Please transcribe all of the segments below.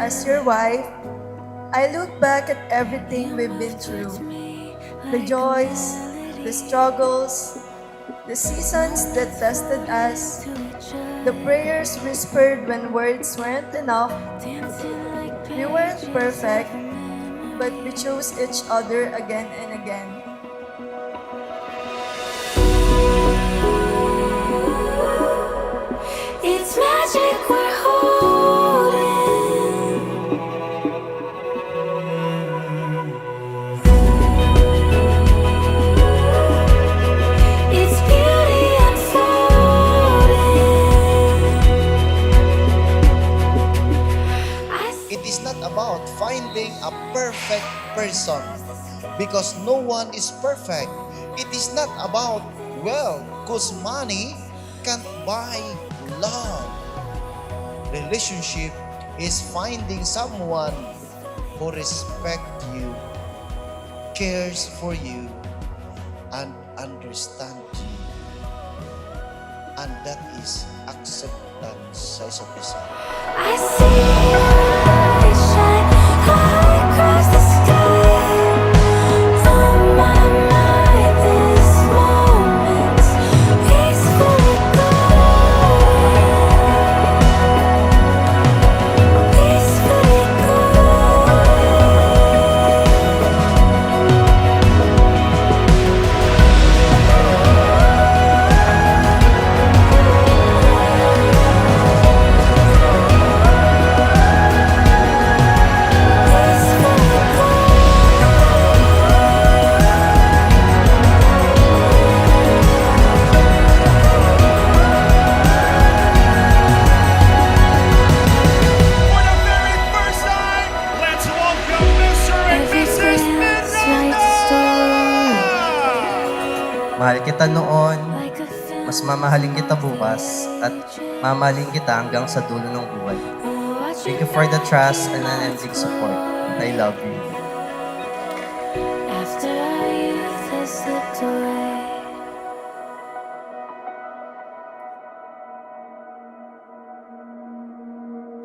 as your wife, I look back at everything we've been through. The joys, the struggles, the seasons that tested us, the prayers whispered when words weren't enough. We weren't perfect, but we chose each other again and again. It's magic we're holding. It's beauty unfolding. It is not about finding a perfect person because no one is perfect. It is not about wealth because money can't buy love. Relationship is finding someone who respects you, cares for you, and understands you. And that is acceptance sa isa't isa. I see your eyes shine high across the sky. On my mind, this moment's peacefully going. Peacefully For the very first time, let's welcome Mr. and Mrs. Mendoza! Mahal kita noon, like a film. mas mamahalin kita bukas, at mamahalin kita hanggang sa dulo ng buhay. Thank you for the trust and unending support. I love you. After our youth has slipped away.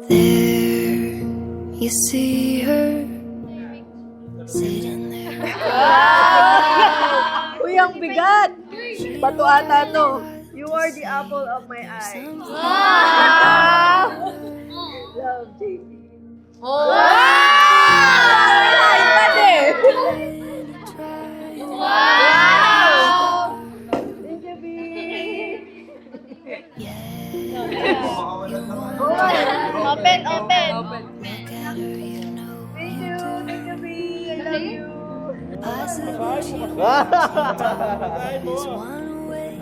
There, you see her sitting there. Uy, ang bigat! Bato ata to. You are the apple of my eye. Love, JP. Thank you, B. Open, open. Look at her, you know. Thank you, B. I love you. There's one way.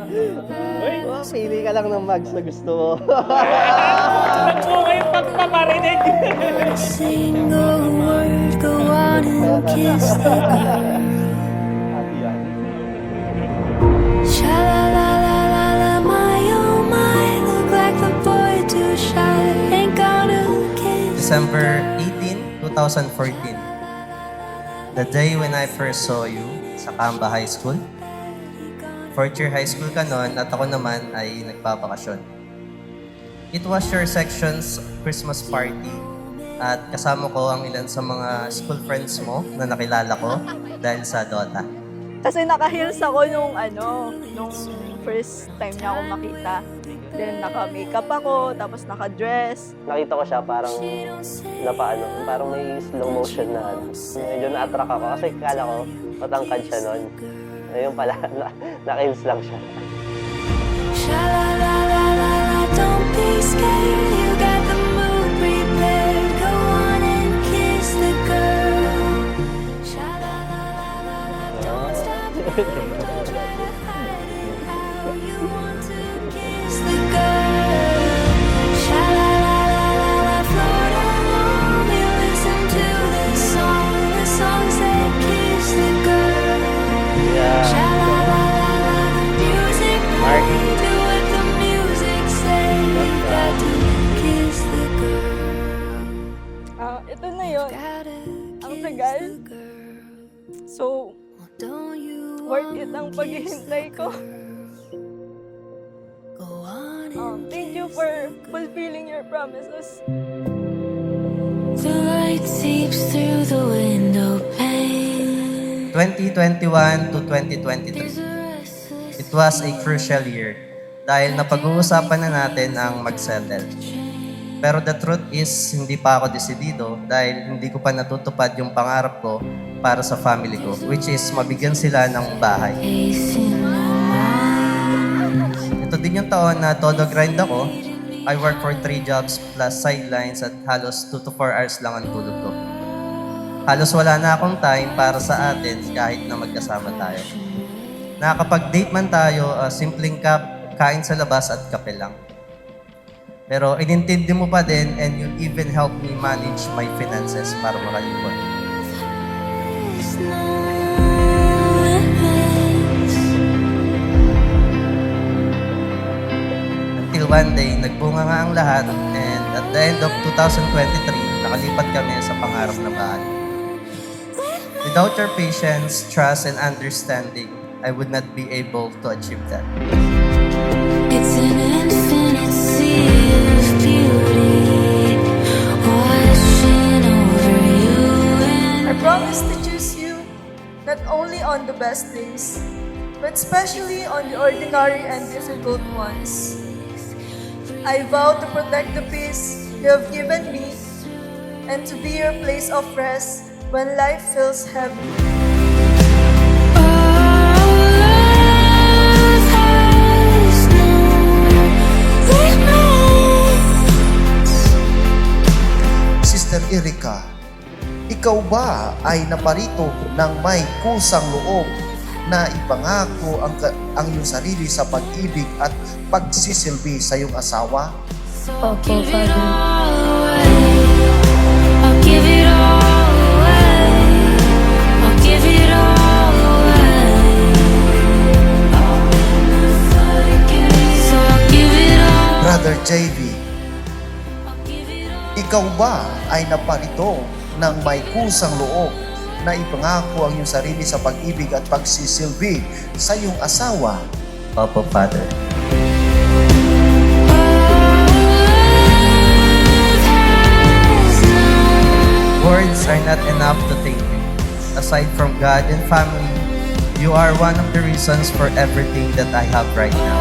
Oh, pili ka lang ng mags na gusto mo. A single word, go on and kiss the girl. Sha la la la la la, my oh my, look like the boy too shy, ain't gonna kiss. December 18, 2014. The day when I first saw you sa Kamba High School. Fourth year high school ka noon at ako naman ay nagpapakasyon. It was your section's Christmas party at kasama ko ang ilan sa mga school friends mo na nakilala ko dahil sa Dota. Kasi naka-heels ako nung first time niya ako makita. Then naka-makeup ako, tapos naka-dress. Nakita ko siya parang parang may slow motion na medyo na-attract ako kasi kala ko matangkad siya noon. Ayun pala, naka-heels lang siya. Sha la la la la la, don't be scared, you got the mood prepared, go on and kiss the girl. Sha la la la la la, don't stop running, don't try to hide it, how you want to kiss the girl. Sha la la la la la, float along, you listen to the songs that kiss the girl. Sha la la la la, music play, do what the music say, you got to kiss the girl. Ito na yun. Gotta Ang kiss tagal. the girl. So, Well, don't you worth it ang wanna paghihintay kiss ko. the girl? Go on and Thank you kiss for the girl. fulfilling your promises. The light seeps through the window pane. 2021 to 2023. It was a crucial year dahil napag-uusapan na natin ang mag-settle. Pero the truth is, hindi pa ako desidido dahil hindi ko pa natutupad yung pangarap ko para sa family ko, which is mabigyan sila ng bahay. Ito din yung taon na todo grind ako. I work for 3 jobs plus sidelines at halos 2 to 4 hours lang ang tulog ko. Halos wala na akong time para sa atin kahit na magkasama tayo. Nakakapag-date man tayo, simpleng kain sa labas at kape lang. Pero inintindi mo pa din and you even help me manage my finances para makalipon. Until one day, nagbunga nga ang lahat and at the end of 2023, nakalipat kami sa pangarap na bahay. Without your patience, trust, and understanding, I would not be able to achieve that. It's an infinite sea of beauty washing over you I and promise to choose you not only on the best days, but especially on the ordinary and difficult ones. I vow to protect the peace you have given me and to be your place of rest when life feels heavy. Sister Erica, ikaw ba ay naparito ng may kusang loob na ipangako ang iyong sarili sa pag-ibig at pagsisilbi sa iyong asawa? I'll give it all away. I'll give it all away. I'll give it all away. So I'll give it all. Brother JV, I'll give it all. ikaw ba ay naparito ng may kusang loob na ipangako ang iyong sarili sa pag-ibig at pagsisilbi sa iyong asawa? Opo, Father. Words are not enough to thank you. Aside from God and family, you are one of the reasons for everything that I have right now.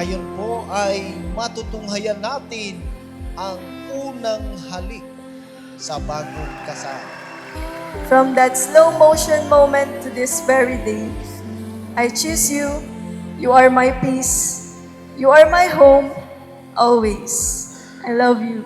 Ngayon po ay matutunghayan natin ang unang halik sa bagong kasal. From that slow motion moment to this very day, I choose you. You are my peace. You are my home, always. I love you.